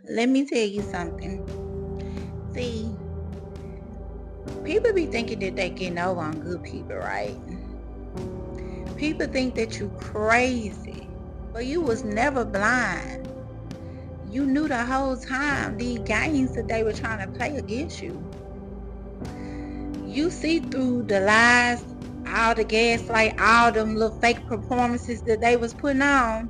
let me tell you something. See, people be thinking that they getting over on good people, right? People think that you crazy, but you was never blind. You knew the whole time these games that they were trying to play against you. You see through the lies, all the gaslight, all them little fake performances that they was putting on.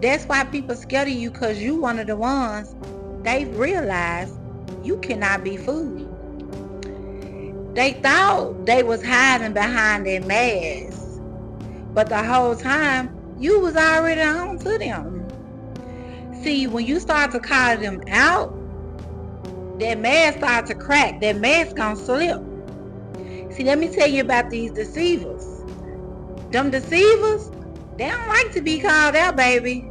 That's why people scared of you, because you one of the ones they realized you cannot be fooled. They thought they was hiding behind their mask, but the whole time you was already on to them. See, when you start to call them out, that mask start to crack. That mask gonna slip. See, let me tell you about these deceivers. Them deceivers, they don't like to be called out, baby.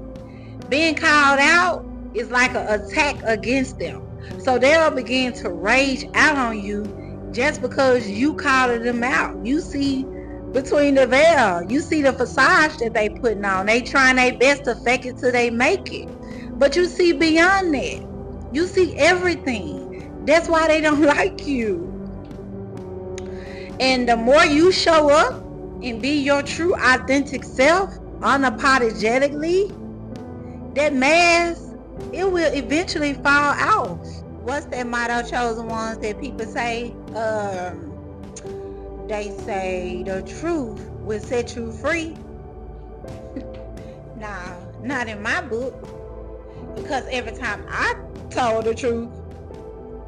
Being called out is like an attack against them. So they'll begin to rage out on you just because you called them out. You see between the veil. You see the facade that they putting on. They trying their best to fake it till they make it. But you see beyond that. You see everything. That's why they don't like you. And the more you show up and be your true authentic self unapologetically, that mask, it will eventually fall off. What's that motto, chosen ones, that people say? They say the truth will set you free. Nah, not in my book. Because every time I told the truth,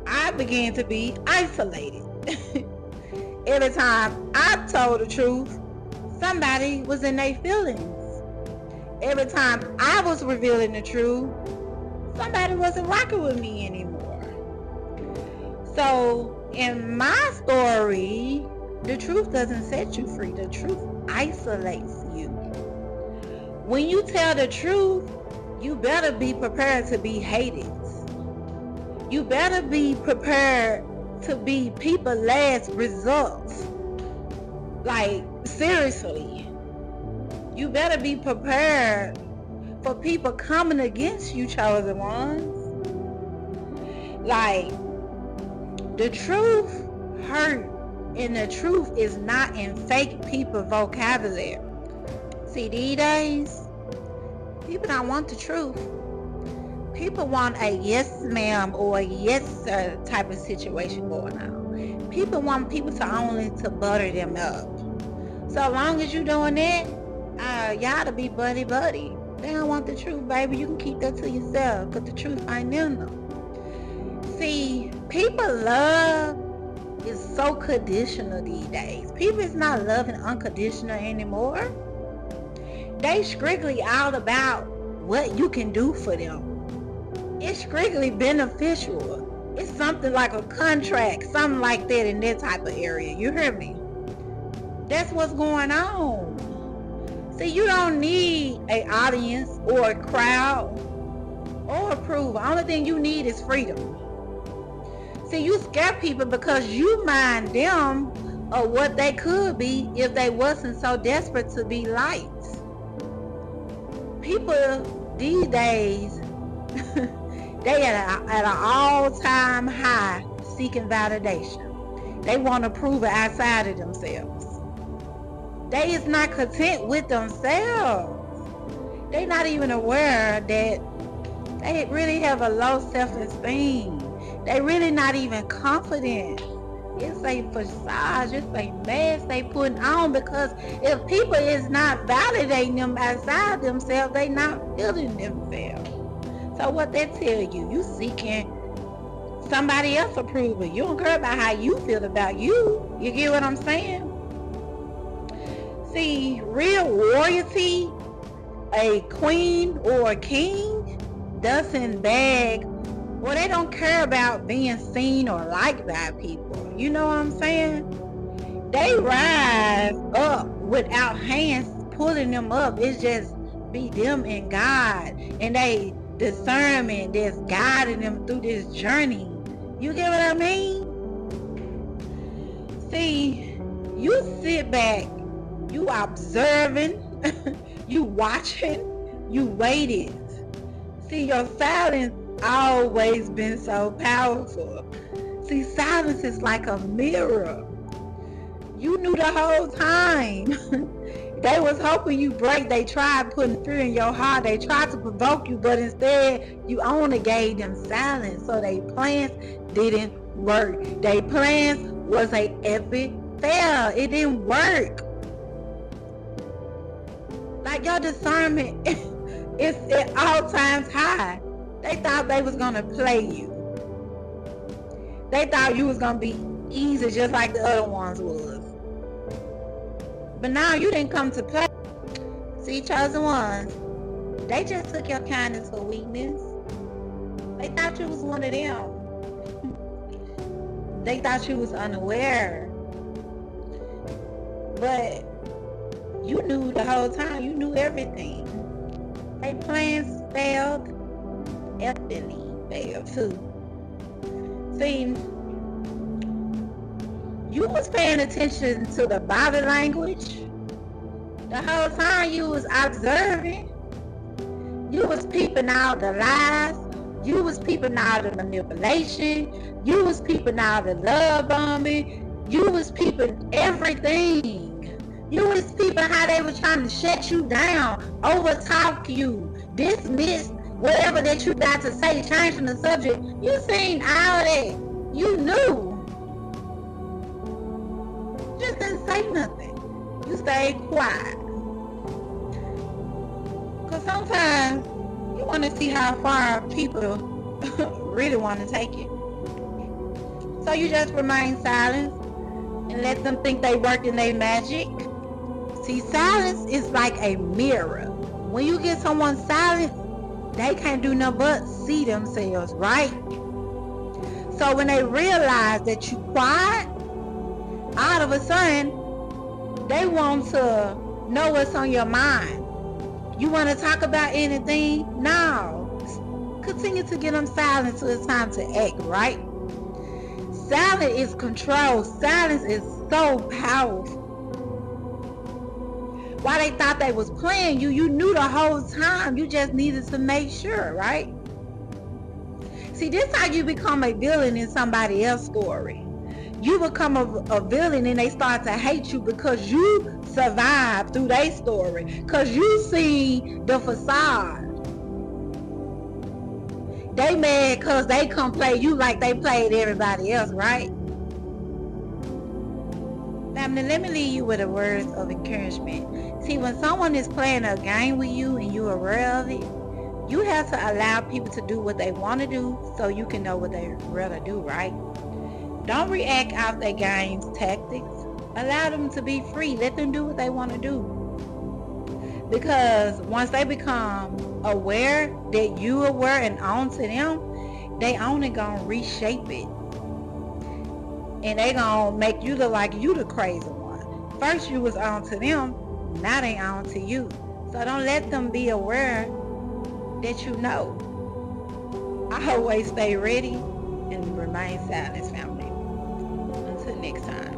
I began to be isolated. Every time I told the truth, somebody was in their feelings. Every time I was revealing the truth, somebody wasn't rocking with me anymore. So in my story, the truth doesn't set you free. The truth isolates you. When you tell the truth, you better be prepared to be hated. You better be prepared to be people's last results. Like, seriously. You better be prepared for people coming against you, chosen ones. Like, the truth hurt, and the truth is not in fake people vocabulary. See, these days, people don't want the truth. People want a yes ma'am or a yes sir type of situation going on. People want people to only to butter them up. So long as you doing that, y'all to be buddy. They don't want the truth, baby. You can keep that to yourself, because the truth ain't in them. See, people love is so conditional these days. People is not loving unconditional anymore. They strictly all about what you can do for them. It's strictly beneficial. It's something like a contract, something like that in that type of area. You hear me? That's what's going on. See, you don't need an audience or a crowd or approval. Only thing you need is freedom. See, you scare people because you mind them of what they could be if they wasn't so desperate to be liked. People these days, they at an all-time high seeking validation. They want to prove it outside of themselves. They is not content with themselves. They not even aware that they really have a low self-esteem. They really not even confident. It's a facade, it's a mask they putting on, because if people is not validating them outside themselves, they not feeling themselves. So what that tell you? You seeking somebody else approval. You don't care about how you feel about you. You get what I'm saying? See, real royalty, a queen or a king, doesn't beg, or they don't care about being seen or liked by people. You know what I'm saying? They rise up without hands pulling them up. It's just be them and God, and they discernment that's guiding them through this journey. You get what I mean? See, you sit back, you observing, you watching, you waiting. See, your silence always been so powerful. See, silence is like a mirror. You knew the whole time. They was hoping you break. They tried putting fear in your heart. They tried to provoke you, but instead you only gave them silence. So their plans didn't work. Their plans was a epic fail. It didn't work. Like, your discernment is at all times high. They thought they was gonna play you. They thought you was gonna be easy just like the other ones was. But now you didn't come to play. See, chosen ones, they just took your kindness for weakness. They thought you was one of them. They thought you was unaware. But you knew the whole time. You knew everything. Their plans failed. Epically failed too. See, you was paying attention to the body language. The whole time you was observing. You was peeping out the lies. You was peeping out the manipulation. You was peeping out the love bombing. You was peeping everything. You was peeping how they were trying to shut you down, overtalk you, dismiss whatever that you got to say, changing the subject. You seen all that. You knew. Just didn't say nothing. You stayed quiet. Because sometimes you want to see how far people really want to take it. So you just remain silent and let them think they working their magic. See, silence is like a mirror. When you get someone silent, they can't do nothing but see themselves, right? So when they realize that you quiet, all of a sudden, they want to know what's on your mind. You want to talk about anything? No. Continue to get them silent until it's time to act, right? Silence is control. Silence is so powerful. While they thought they was playing you, you knew the whole time. You just needed to make sure, right? See, this is how you become a villain in somebody else's story. You become a villain and they start to hate you because you survived through their story. Because you see the facade. They mad because they come play you like they played everybody else, right? Family, let me leave you with a word of encouragement. See, when someone is playing a game with you and you're aware of it, you have to allow people to do what they want to do so you can know what they rather do, right? Don't react out their game's tactics. Allow them to be free. Let them do what they want to do. Because once they become aware that you are aware and on to them, they only gonna reshape it. And they gonna make you look like you the crazy one. First you was on to them, now they on to you. So don't let them be aware that you know. I always stay ready and remain silent, family. Until next time.